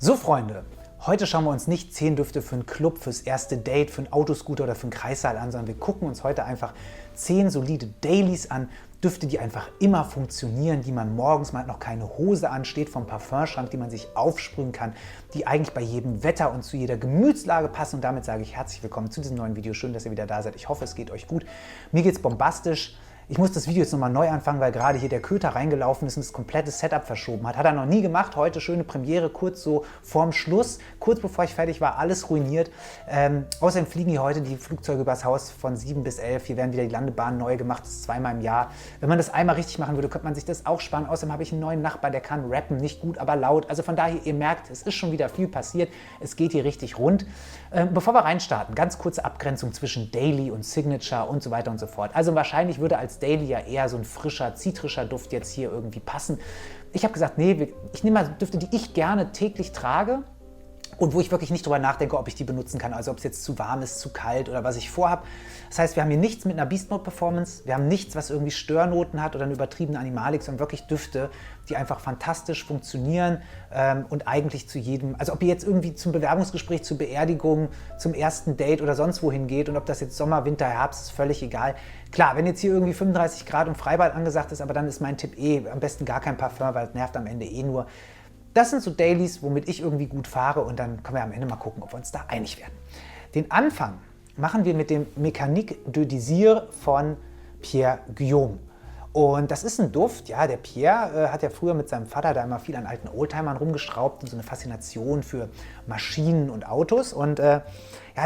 So Freunde, heute schauen wir uns nicht 10 Düfte für einen Club, fürs erste Date, für einen Autoscooter oder für einen Kreissaal an, sondern wir gucken uns heute einfach 10 solide Dailies an. Düfte, die einfach immer funktionieren, die man morgens, man hat noch keine Hose an, steht vom Parfumschrank, die man sich aufsprühen kann, die eigentlich bei jedem Wetter und zu jeder Gemütslage passen. Und damit sage ich herzlich willkommen zu diesem neuen Video. Schön, dass ihr wieder da seid. Ich hoffe, es geht euch gut. Mir geht es bombastisch. Ich muss das Video jetzt nochmal neu anfangen, weil gerade hier der Köter reingelaufen ist und das komplette Setup verschoben hat. Hat er noch nie gemacht. Heute schöne Premiere, kurz so vorm Schluss, kurz bevor ich fertig war, alles ruiniert. Außerdem fliegen hier heute die Flugzeuge übers Haus von 7 bis 11. Hier werden wieder die Landebahnen neu gemacht, das ist zweimal im Jahr. Wenn man das einmal richtig machen würde, könnte man sich das auch sparen. Außerdem habe ich einen neuen Nachbar, der kann rappen, nicht gut, aber laut. Also von daher, ihr merkt, es ist schon wieder viel passiert. Es geht hier richtig rund. Bevor wir reinstarten, ganz kurze Abgrenzung zwischen Daily und Signature und so weiter und so fort. Also wahrscheinlich würde als Daily ja eher so ein frischer, zitrischer Duft jetzt hier irgendwie passen. Ich habe gesagt, nee, ich nehme mal Düfte, die ich gerne täglich trage und wo ich wirklich nicht drüber nachdenke, ob ich die benutzen kann, also ob es jetzt zu warm ist, zu kalt oder was ich vorhabe. Das heißt, wir haben hier nichts mit einer Beast Mode Performance, wir haben nichts, was irgendwie Störnoten hat oder eine übertriebene Animalik, sondern wirklich Düfte, die einfach fantastisch funktionieren und eigentlich zu jedem, also ob ihr jetzt irgendwie zum Bewerbungsgespräch, zur Beerdigung, zum ersten Date oder sonst wohin geht und ob das jetzt Sommer, Winter, Herbst ist, völlig egal. Klar, wenn jetzt hier irgendwie 35 Grad und Freibad angesagt ist, aber dann ist mein Tipp am besten gar kein Parfum, weil es nervt am Ende nur. Das sind so Dailies, womit ich irgendwie gut fahre und dann können wir am Ende mal gucken, ob wir uns da einig werden. Den Anfang machen wir mit dem Mécanique de Désir von Pierre Guillaume. Und das ist ein Duft, ja, der Pierre hat ja früher mit seinem Vater da immer viel an alten Oldtimern rumgeschraubt und so eine Faszination für Maschinen und Autos. Und ja,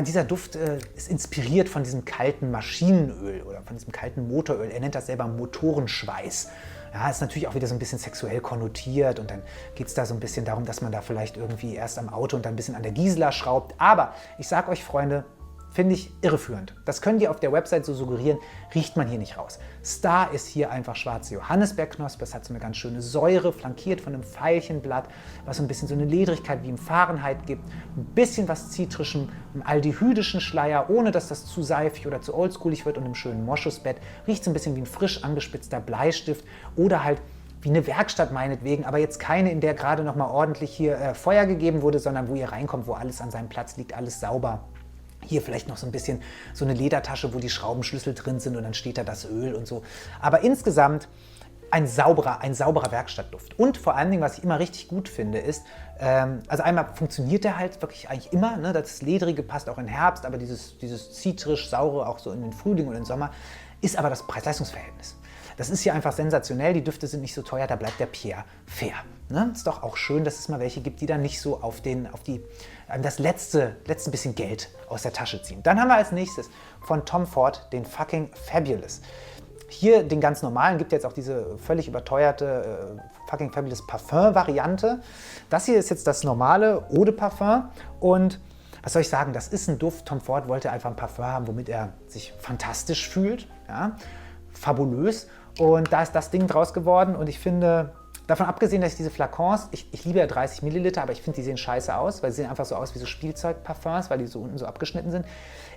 dieser Duft ist inspiriert von diesem kalten Maschinenöl oder von diesem kalten Motoröl. Er nennt das selber Motorenschweiß. Ja, ist natürlich auch wieder so ein bisschen sexuell konnotiert und dann geht es da so ein bisschen darum, dass man da vielleicht irgendwie erst am Auto und dann ein bisschen an der Gisela schraubt. Aber ich sag euch, Freunde, finde ich irreführend. Das könnt ihr auf der Website so suggerieren, riecht man hier nicht raus. Star ist hier einfach schwarze Johannisbeerknospe, das hat so eine ganz schöne Säure, flankiert von einem Veilchenblatt, was so ein bisschen so eine Ledrigkeit wie im Fahrenheit gibt. Ein bisschen was Zitrischem, einem aldehydischen Schleier, ohne dass das zu seifig oder zu oldschoolig wird und einem schönen Moschusbett. Riecht so ein bisschen wie ein frisch angespitzter Bleistift oder halt wie eine Werkstatt meinetwegen, aber jetzt keine, in der gerade noch mal ordentlich hier Feuer gegeben wurde, sondern wo ihr reinkommt, wo alles an seinem Platz liegt, alles sauber. Hier vielleicht noch so ein bisschen so eine Ledertasche, wo die Schraubenschlüssel drin sind und dann steht da das Öl und so. Aber insgesamt ein sauberer Werkstattduft. Und vor allen Dingen, was ich immer richtig gut finde, ist, also einmal funktioniert der halt wirklich eigentlich immer, ne? Das Ledrige passt auch in Herbst, aber dieses zitrisch-saure auch so in den Frühling und den Sommer, ist aber das Preis-Leistungs-Verhältnis. Das ist hier einfach sensationell, die Düfte sind nicht so teuer, da bleibt der Pierre fair. Ne? Ist doch auch schön, dass es mal welche gibt, die dann nicht so auf das letzte bisschen Geld aus der Tasche ziehen. Dann haben wir als nächstes von Tom Ford den fucking Fabulous. Hier den ganz normalen, gibt jetzt auch diese völlig überteuerte fucking Fabulous Parfum-Variante. Das hier ist jetzt das normale Eau de Parfum und was soll ich sagen, das ist ein Duft. Tom Ford wollte einfach ein Parfum haben, womit er sich fantastisch fühlt, ja? Fabulös. Und da ist das Ding draus geworden und ich finde, davon abgesehen, dass ich diese Flakons, ich liebe ja 30 Milliliter, aber ich finde, die sehen scheiße aus, weil sie sehen einfach so aus wie so Spielzeugparfums, weil die so unten so abgeschnitten sind,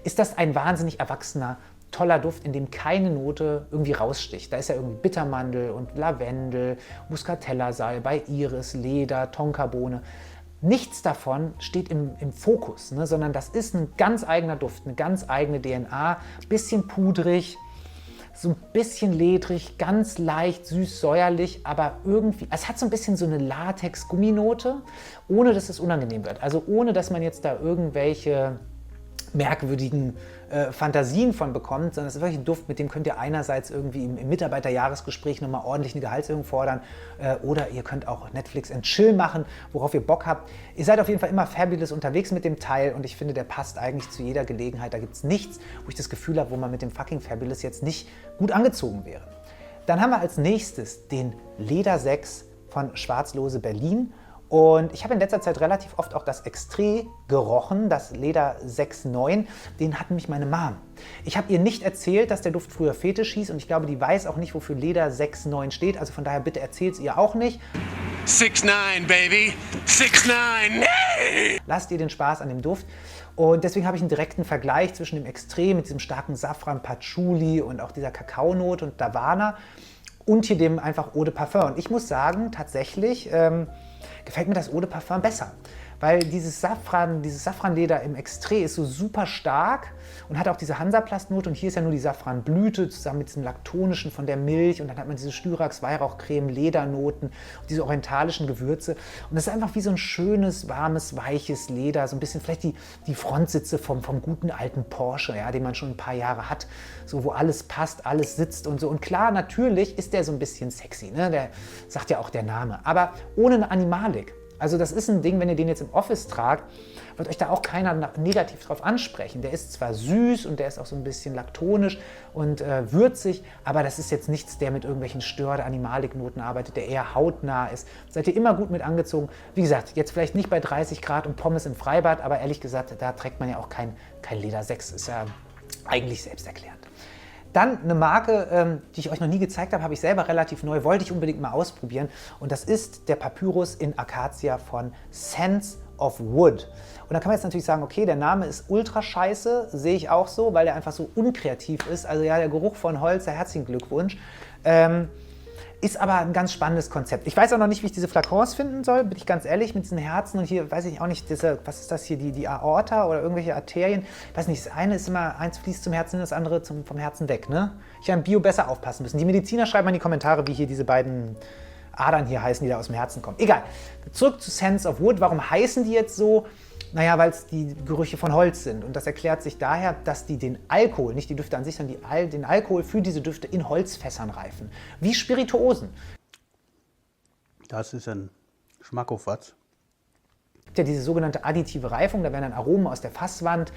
ist das ein wahnsinnig erwachsener, toller Duft, in dem keine Note irgendwie raussticht. Da ist ja irgendwie Bittermandel und Lavendel, Muscatella-Salbei, Iris, Leder, Tonkabohne. Nichts davon steht im Fokus, ne, sondern das ist ein ganz eigener Duft, eine ganz eigene DNA, bisschen pudrig, so ein bisschen ledrig, ganz leicht süß-säuerlich, aber irgendwie, es hat so ein bisschen so eine Latex-Gumminote, ohne dass es unangenehm wird. Also ohne, dass man jetzt da irgendwelche merkwürdigen Fantasien von bekommt, sondern es ist wirklich ein Duft, mit dem könnt ihr einerseits irgendwie im Mitarbeiterjahresgespräch nochmal ordentlich eine Gehaltserhöhung fordern oder ihr könnt auch Netflix and Chill machen, worauf ihr Bock habt. Ihr seid auf jeden Fall immer fabulous unterwegs mit dem Teil und ich finde, der passt eigentlich zu jeder Gelegenheit. Da gibt es nichts, wo ich das Gefühl habe, wo man mit dem fucking Fabulous jetzt nicht gut angezogen wäre. Dann haben wir als nächstes den Leder 6 von Schwarzlose Berlin. Und ich habe in letzter Zeit relativ oft auch das Extrait gerochen, das Leder 6,9. Den hat nämlich meine Mom. Ich habe ihr nicht erzählt, dass der Duft früher Fetisch hieß und ich glaube, die weiß auch nicht, wofür Leder 6,9 steht. Also von daher bitte erzählt es ihr auch nicht. 6'9", baby! 6'9! Nee! Lasst ihr den Spaß an dem Duft. Und deswegen habe ich einen direkten Vergleich zwischen dem Extrait mit diesem starken Safran, Patchouli und auch dieser Kakaonote und Davana und hier dem einfach Eau de Parfum. Und ich muss sagen, tatsächlich gefällt mir das Eau de Parfum besser. weil dieses Safranleder im Extré ist so super stark und hat auch diese Hansaplastnote. Und hier ist ja nur die Safranblüte zusammen mit diesem Laktonischen von der Milch. Und dann hat man diese Styrax, Weihrauchcreme, Ledernoten und diese orientalischen Gewürze. Und das ist einfach wie so ein schönes, warmes, weiches Leder. So ein bisschen vielleicht die Frontsitze vom guten alten Porsche, ja, den man schon ein paar Jahre hat. So, wo alles passt, alles sitzt und so. Und klar, natürlich ist der so ein bisschen sexy, ne? Der sagt ja auch der Name. Aber ohne eine Animalik. Also das ist ein Ding, wenn ihr den jetzt im Office tragt, wird euch da auch keiner negativ drauf ansprechen. Der ist zwar süß und der ist auch so ein bisschen laktonisch und würzig, aber das ist jetzt nichts, der mit irgendwelchen Stör- oder Animaliknoten arbeitet, der eher hautnah ist. Seid ihr immer gut mit angezogen. Wie gesagt, jetzt vielleicht nicht bei 30 Grad und Pommes im Freibad, aber ehrlich gesagt, da trägt man ja auch kein Leder 6. Ist ja eigentlich selbsterklärend. Dann eine Marke, die ich euch noch nie gezeigt habe, habe ich selber relativ neu, wollte ich unbedingt mal ausprobieren. Und das ist der Papyrus in Acacia von Sense of Wood. Und da kann man jetzt natürlich sagen, okay, der Name ist ultra scheiße, sehe ich auch so, weil der einfach so unkreativ ist. Also ja, der Geruch von Holz, herzlichen Glückwunsch. Ist aber ein ganz spannendes Konzept. Ich weiß auch noch nicht, wie ich diese Flakons finden soll, bin ich ganz ehrlich, mit diesen Herzen. Und hier weiß ich auch nicht, was ist das hier, die Aorta oder irgendwelche Arterien. Ich weiß nicht, das eine ist immer, eins fließt zum Herzen, das andere vom Herzen weg. Ne? Ich habe im Bio besser aufpassen müssen. Die Mediziner schreiben mal in die Kommentare, wie hier diese beiden Adern hier heißen, die da aus dem Herzen kommen. Egal. Zurück zu Sense of Wood. Warum heißen die jetzt so? Naja, weil es die Gerüche von Holz sind. Und das erklärt sich daher, dass die den Alkohol, nicht die Düfte an sich, sondern den Alkohol für diese Düfte in Holzfässern reifen. Wie Spirituosen. Das ist ein Schmackofatz. Es gibt ja diese sogenannte additive Reifung, da werden dann Aromen aus der Fasswand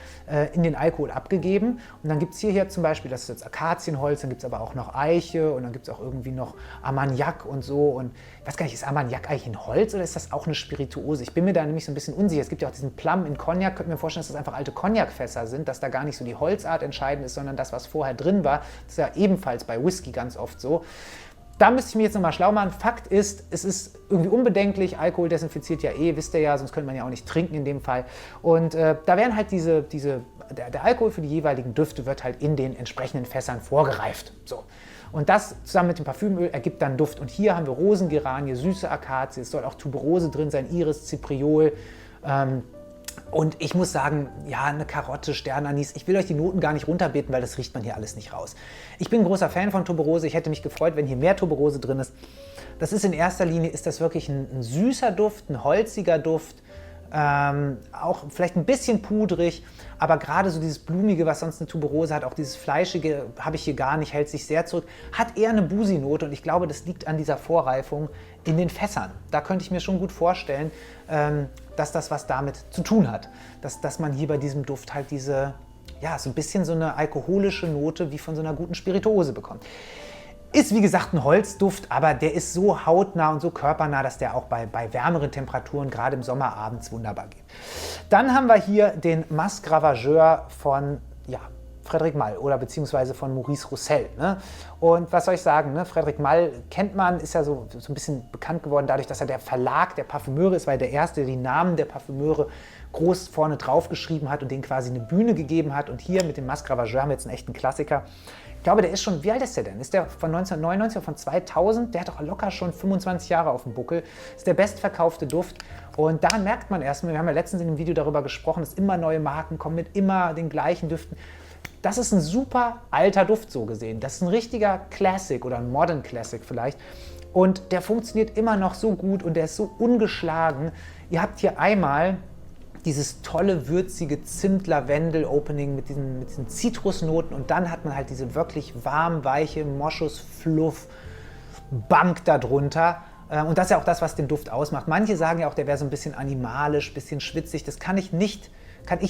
in den Alkohol abgegeben. Und dann gibt es hier zum Beispiel, das ist jetzt Akazienholz, dann gibt es aber auch noch Eiche und dann gibt es auch irgendwie noch Armagnac und so. Und ich weiß gar nicht, ist Armagnac eigentlich ein Holz oder ist das auch eine Spirituose? Ich bin mir da nämlich so ein bisschen unsicher. Es gibt ja auch diesen Plum in Cognac. Könnte mir vorstellen, dass das einfach alte Cognac-Fässer sind, dass da gar nicht so die Holzart entscheidend ist, sondern das, was vorher drin war. Das ist ja ebenfalls bei Whisky ganz oft so. Da müsste ich mich jetzt nochmal schlau machen. Fakt ist, es ist irgendwie unbedenklich. Alkohol desinfiziert ja wisst ihr ja, sonst könnte man ja auch nicht trinken in dem Fall. Und da werden halt der Alkohol für die jeweiligen Düfte wird halt in den entsprechenden Fässern vorgereift. So. Und das zusammen mit dem Parfümöl ergibt dann Duft. Und hier haben wir Rosengeranie, süße Akazie, es soll auch Tuberose drin sein, Iris, Zypriol. Und ich muss sagen, ja, eine Karotte, Sternanis. Ich will euch die Noten gar nicht runterbeten, weil das riecht man hier alles nicht raus. Ich bin ein großer Fan von Tuberose. Ich hätte mich gefreut, wenn hier mehr Tuberose drin ist. Das ist in erster Linie, ist das wirklich ein süßer Duft, ein holziger Duft. Auch vielleicht ein bisschen pudrig, aber gerade so dieses Blumige, was sonst eine Tuberose hat, auch dieses Fleischige habe ich hier gar nicht, hält sich sehr zurück, hat eher eine Busi-Note und ich glaube, das liegt an dieser Vorreifung in den Fässern. Da könnte ich mir schon gut vorstellen, dass das was damit zu tun hat, dass man hier bei diesem Duft halt diese, ja, so ein bisschen so eine alkoholische Note wie von so einer guten Spirituose bekommt. Ist wie gesagt ein Holzduft, aber der ist so hautnah und so körpernah, dass der auch bei wärmeren Temperaturen, gerade im Sommer abends, wunderbar geht. Dann haben wir hier den Masque Ravageur von Frédéric Malle oder beziehungsweise von Maurice Roussel. Ne? Und was soll ich sagen, ne? Frédéric Malle kennt man, ist ja so ein bisschen bekannt geworden dadurch, dass er der Verlag der Parfümeure ist, weil der Erste, der die Namen der Parfümeure groß vorne drauf geschrieben hat und denen quasi eine Bühne gegeben hat. Und hier mit dem Masque Ravageur haben wir jetzt einen echten Klassiker. Ich glaube, der ist schon, wie alt ist der denn? Ist der von 1999 oder von 2000? Der hat doch locker schon 25 Jahre auf dem Buckel. Ist der bestverkaufte Duft. Und daran merkt man erstmal, wir haben ja letztens in einem Video darüber gesprochen, dass immer neue Marken kommen mit immer den gleichen Düften. Das ist ein super alter Duft so gesehen. Das ist ein richtiger Classic oder ein Modern Classic vielleicht. Und der funktioniert immer noch so gut und der ist so ungeschlagen. Ihr habt hier einmal dieses tolle, würzige Zimt-Lavendel-Opening mit diesen Zitrusnoten und dann hat man halt diese wirklich warm, weiche Moschus-Fluff-Bank darunter. Und das ist ja auch das, was den Duft ausmacht. Manche sagen ja auch, der wäre so ein bisschen animalisch, ein bisschen schwitzig. Das kann ich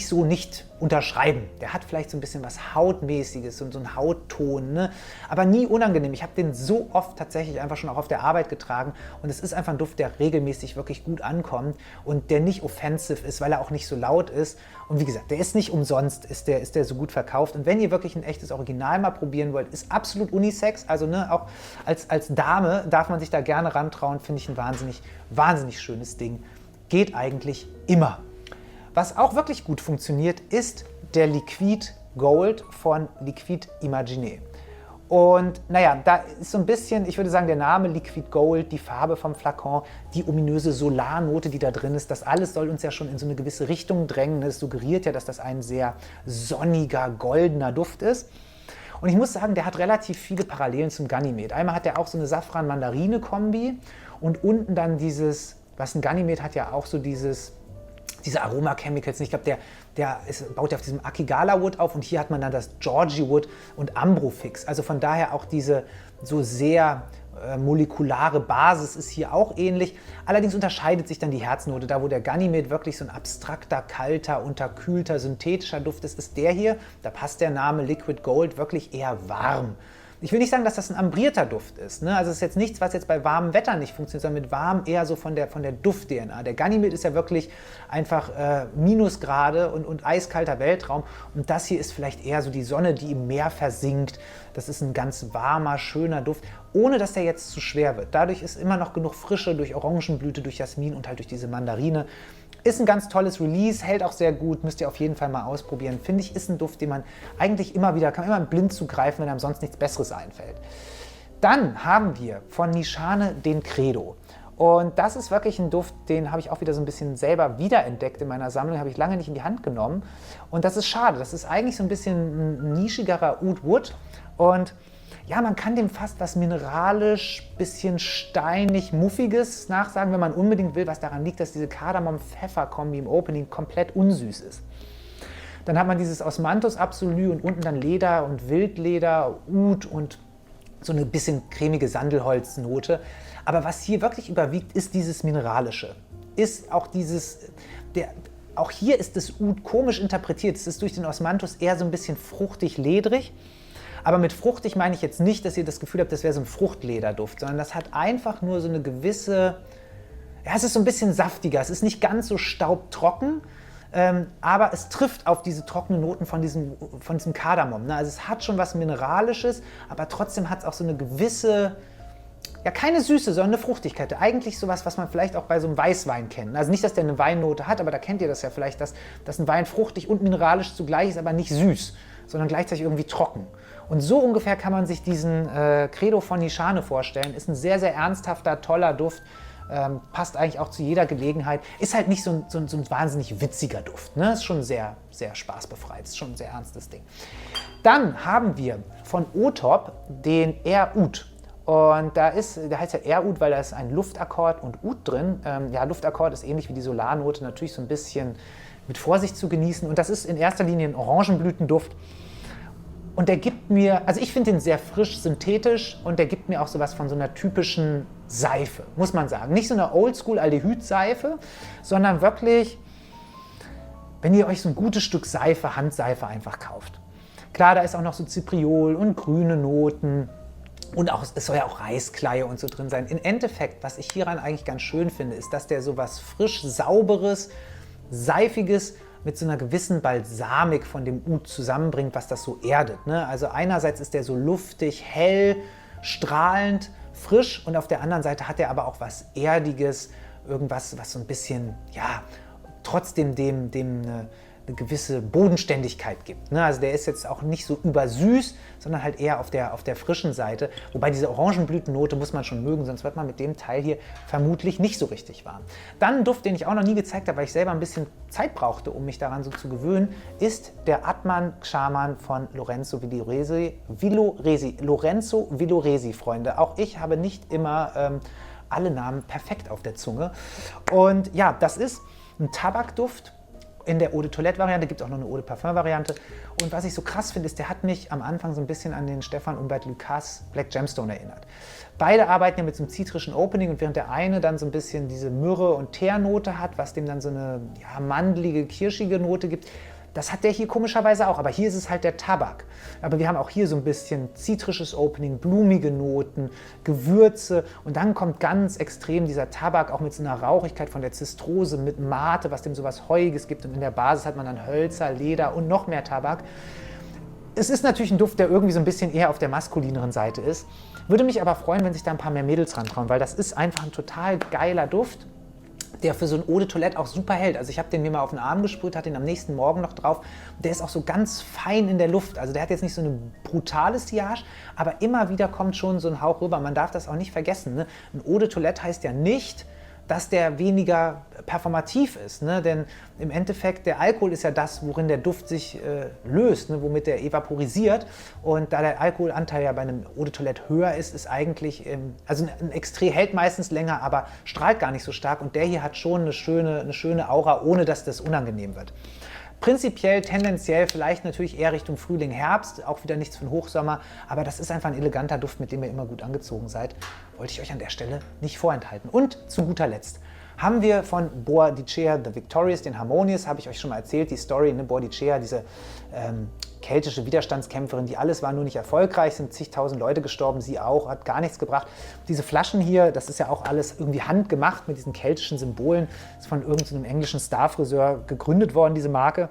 so nicht unterschreiben. Der hat vielleicht so ein bisschen was Hautmäßiges und so einen Hautton, ne? Aber nie unangenehm. Ich habe den so oft tatsächlich einfach schon auch auf der Arbeit getragen und es ist einfach ein Duft, der regelmäßig wirklich gut ankommt und der nicht offensive ist, weil er auch nicht so laut ist. Und wie gesagt, der ist nicht umsonst, ist der so gut verkauft. Und wenn ihr wirklich ein echtes Original mal probieren wollt, ist absolut Unisex. Also ne, auch als Dame darf man sich da gerne rantrauen. Finde ich ein wahnsinnig, wahnsinnig schönes Ding. Geht eigentlich immer. Was auch wirklich gut funktioniert, ist der Liquid Gold von Liquid Imagine. Und naja, da ist so ein bisschen, ich würde sagen, der Name Liquid Gold, die Farbe vom Flakon, die ominöse Solarnote, die da drin ist, das alles soll uns ja schon in so eine gewisse Richtung drängen. Das suggeriert ja, dass das ein sehr sonniger, goldener Duft ist. Und ich muss sagen, der hat relativ viele Parallelen zum Ganymed. Einmal hat er auch so eine Safran-Mandarine-Kombi und unten dann dieses, was ein Ganymed hat ja auch so diese Aroma-Chemicals. Ich glaube, baut ja auf diesem Akigala-Wood auf und hier hat man dann das Georgie-Wood und Ambrofix. Also von daher auch diese so sehr molekulare Basis ist hier auch ähnlich. Allerdings unterscheidet sich dann die Herznote. Da, wo der Ganymed wirklich so ein abstrakter, kalter, unterkühlter, synthetischer Duft ist, ist der hier, da passt der Name Liquid Gold, wirklich eher warm. Ich will nicht sagen, dass das ein ambrierter Duft ist. Ne? Also es ist jetzt nichts, was jetzt bei warmem Wetter nicht funktioniert, sondern mit warm eher so von der Duft-DNA. Der Ganymed ist ja wirklich einfach Minusgrade und eiskalter Weltraum. Und das hier ist vielleicht eher so die Sonne, die im Meer versinkt. Das ist ein ganz warmer, schöner Duft, ohne dass der jetzt zu schwer wird. Dadurch ist immer noch genug Frische durch Orangenblüte, durch Jasmin und halt durch diese Mandarine. Ist ein ganz tolles Release, hält auch sehr gut, müsst ihr auf jeden Fall mal ausprobieren. Finde ich, ist ein Duft, den man eigentlich immer wieder, kann immer blind zugreifen, wenn einem sonst nichts Besseres einfällt. Dann haben wir von Nishane den Credo. Und das ist wirklich ein Duft, den habe ich auch wieder so ein bisschen selber wiederentdeckt in meiner Sammlung, habe ich lange nicht in die Hand genommen. Und das ist schade, das ist eigentlich so ein bisschen ein nischigerer Oud Wood. Und ja, man kann dem fast was mineralisch, bisschen steinig, muffiges nachsagen, wenn man unbedingt will, was daran liegt, dass diese Kardamom-Pfeffer-Kombi im Opening komplett unsüß ist. Dann hat man dieses Osmanthus Absolu und unten dann Leder und Wildleder, Oud und so eine bisschen cremige Sandelholznote. Aber was hier wirklich überwiegt, ist dieses Mineralische. Ist auch auch hier ist das Oud komisch interpretiert. Es ist durch den Osmanthus eher so ein bisschen fruchtig-ledrig. Aber mit fruchtig meine ich jetzt nicht, dass ihr das Gefühl habt, das wäre so ein Fruchtlederduft, sondern das hat einfach nur so eine gewisse, ja, es ist so ein bisschen saftiger, es ist nicht ganz so staubtrocken, aber es trifft auf diese trockenen Noten von diesem Kardamom. Ne? Also es hat schon was Mineralisches, aber trotzdem hat es auch so eine gewisse, ja, keine Süße, sondern eine Fruchtigkeit. Eigentlich sowas, was man vielleicht auch bei so einem Weißwein kennt. Also nicht, dass der eine Weinnote hat, aber da kennt ihr das ja vielleicht, dass ein Wein fruchtig und mineralisch zugleich ist, aber nicht süß, sondern gleichzeitig irgendwie trocken. Und so ungefähr kann man sich diesen Credo von Nishane vorstellen. Ist ein sehr, sehr ernsthafter, toller Duft. Passt eigentlich auch zu jeder Gelegenheit. Ist halt nicht so ein wahnsinnig witziger Duft. Ne? Ist schon sehr, sehr spaßbefreit. Ist schon ein sehr ernstes Ding. Dann haben wir von Otop den Air Oud. Und der heißt ja Air Oud, weil da ist ein Luftakkord und Oud drin. Ja, Luftakkord ist ähnlich wie die Solarnote, natürlich so ein bisschen mit Vorsicht zu genießen. Und das ist in erster Linie ein Orangenblütenduft. Und der gibt mir, also ich finde den sehr frisch, synthetisch und der gibt mir auch sowas von so einer typischen Seife, muss man sagen. Nicht so eine Oldschool-Aldehyd-Seife, sondern wirklich, wenn ihr euch so ein gutes Stück Seife, Handseife einfach kauft. Klar, da ist auch noch so Zypriol und grüne Noten und auch, es soll ja auch Reiskleie und so drin sein. Im Endeffekt, was ich hieran eigentlich ganz schön finde, ist, dass der sowas frisch, sauberes, seifiges mit so einer gewissen Balsamik von dem Oud zusammenbringt, was das so erdet. Ne? Also einerseits ist der so luftig, hell, strahlend, frisch und auf der anderen Seite hat er aber auch was Erdiges, irgendwas, was so ein bisschen, ja, trotzdem dem eine gewisse Bodenständigkeit gibt. Ne? Also der ist jetzt auch nicht so übersüß, sondern halt eher auf der frischen Seite. Wobei diese Orangenblütennote muss man schon mögen, sonst wird man mit dem Teil hier vermutlich nicht so richtig warm. Dann ein Duft, den ich auch noch nie gezeigt habe, weil ich selber ein bisschen Zeit brauchte, um mich daran so zu gewöhnen, ist der Atman Xaman von Lorenzo Villoresi. Lorenzo Villoresi, Freunde. Auch ich habe nicht immer alle Namen perfekt auf der Zunge. Und ja, das ist ein Tabakduft. In der Eau de Toilette-Variante gibt es auch noch eine Eau de Parfum-Variante. Und was ich so krass finde, ist, der hat mich am Anfang so ein bisschen an den Stefan Humbert Lucas Black Gemstone erinnert. Beide arbeiten ja mit so einem zitrischen Opening und während der eine dann so ein bisschen diese Myrrhe- und Teernote hat, was dem dann so eine mandelige, kirschige Note gibt, das hat der hier komischerweise auch, aber hier ist es halt der Tabak. Aber wir haben auch hier so ein bisschen zitrisches Opening, blumige Noten, Gewürze und dann kommt ganz extrem dieser Tabak auch mit so einer Rauchigkeit von der Zistrose, mit Mate, was dem sowas Heuiges gibt und in der Basis hat man dann Hölzer, Leder und noch mehr Tabak. Es ist natürlich ein Duft, der irgendwie so ein bisschen eher auf der maskulineren Seite ist. Würde mich aber freuen, wenn sich da ein paar mehr Mädels rantrauen, weil das ist einfach ein total geiler Duft, der für so ein Eau de Toilette auch super hält. Also ich habe den mir mal auf den Arm gesprüht, hatte den am nächsten Morgen noch drauf. Der ist auch so ganz fein in der Luft. Also der hat jetzt nicht so eine brutale Sillage, aber immer wieder kommt schon so ein Hauch rüber. Man darf das auch nicht vergessen. Ne? Ein Eau de Toilette heißt ja nicht, dass der weniger performativ ist. Ne? Denn im Endeffekt, der Alkohol ist ja das, worin der Duft sich löst, ne? Womit der evaporisiert. Und da der Alkoholanteil ja bei einem Eau de Toilette höher ist, ist eigentlich, also ein Extrait hält meistens länger, aber strahlt gar nicht so stark. Und der hier hat schon eine schöne Aura, ohne dass das unangenehm wird. Prinzipiell, tendenziell vielleicht natürlich eher Richtung Frühling, Herbst, auch wieder nichts für den Hochsommer, aber das ist einfach ein eleganter Duft, mit dem ihr immer gut angezogen seid. Wollte ich euch an der Stelle nicht vorenthalten. Und zu guter Letzt haben wir von Boadicea The Victorious, den Harmonious, habe ich euch schon mal erzählt, die Story, ne? Boadicea, diese keltische Widerstandskämpferin, die alles war nur nicht erfolgreich, sind zigtausend Leute gestorben, sie auch, hat gar nichts gebracht. Diese Flaschen hier, das ist ja auch alles irgendwie handgemacht mit diesen keltischen Symbolen, ist von irgendeinem englischen Starfriseur gegründet worden, diese Marke.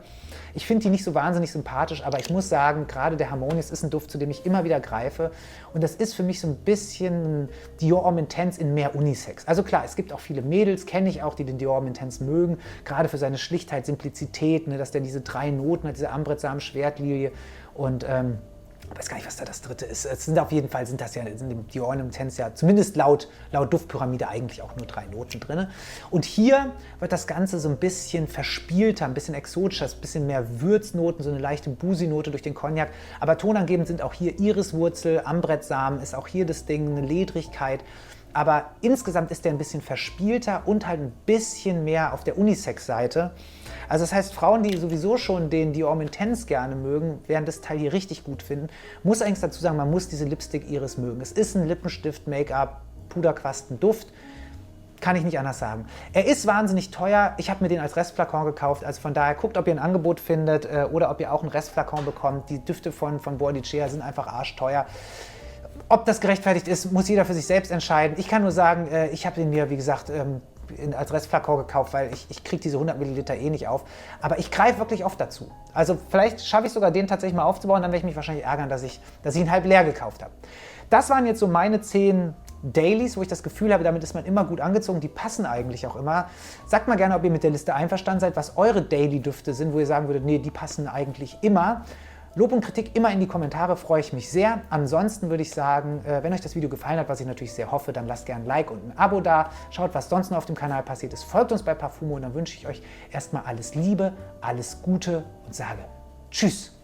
Ich finde die nicht so wahnsinnig sympathisch, aber ich muss sagen, gerade der Harmonious ist ein Duft, zu dem ich immer wieder greife. Und das ist für mich so ein bisschen Dior Homme Intense in mehr Unisex. Also klar, es gibt auch viele Mädels, kenne ich auch, die den Dior Homme Intense mögen, gerade für seine Schlichtheit, Simplizität, ne, dass der diese 3 Noten hat, diese Ambretsamen-Schwertlilie und ich weiß gar nicht, was da das dritte ist. Es sind auf jeden Fall, sind im Dior Homme Intense ja zumindest laut Duftpyramide eigentlich auch nur 3 Noten drin. Und hier wird das Ganze so ein bisschen verspielter, ein bisschen exotischer, ein bisschen mehr Würznoten, so eine leichte Busi-Note durch den Cognac. Aber tonangebend sind auch hier Iriswurzel, Ambretsamen, ist auch hier das Ding, eine Ledrigkeit. Aber insgesamt ist der ein bisschen verspielter und halt ein bisschen mehr auf der Unisex-Seite. Also das heißt, Frauen, die sowieso schon den Dior Homme Intense gerne mögen, werden das Teil hier richtig gut finden. Muss eigentlich dazu sagen, man muss diese Lipstick-Iris mögen. Es ist ein Lippenstift, Make-up, Puderquasten, Duft. Kann ich nicht anders sagen. Er ist wahnsinnig teuer. Ich habe mir den als Restflakon gekauft. Also von daher guckt, ob ihr ein Angebot findet oder ob ihr auch einen Restflakon bekommt. Die Düfte von Boadicea sind einfach arschteuer. Ob das gerechtfertigt ist, muss jeder für sich selbst entscheiden. Ich kann nur sagen, ich habe den mir, wie gesagt, als Restflakon gekauft, weil ich kriege diese 100 Milliliter eh nicht auf. Aber ich greife wirklich oft dazu. Also vielleicht schaffe ich sogar den tatsächlich mal aufzubauen, dann werde ich mich wahrscheinlich ärgern, dass ich ihn halb leer gekauft habe. Das waren jetzt so meine 10 Dailies, wo ich das Gefühl habe, damit ist man immer gut angezogen. Die passen eigentlich auch immer. Sagt mal gerne, ob ihr mit der Liste einverstanden seid, was eure Daily-Düfte sind, wo ihr sagen würdet, nee, die passen eigentlich immer. Lob und Kritik immer in die Kommentare, freue ich mich sehr. Ansonsten würde ich sagen, wenn euch das Video gefallen hat, was ich natürlich sehr hoffe, dann lasst gerne ein Like und ein Abo da. Schaut, was sonst noch auf dem Kanal passiert ist. Folgt uns bei Parfumo und dann wünsche ich euch erstmal alles Liebe, alles Gute und sage Tschüss.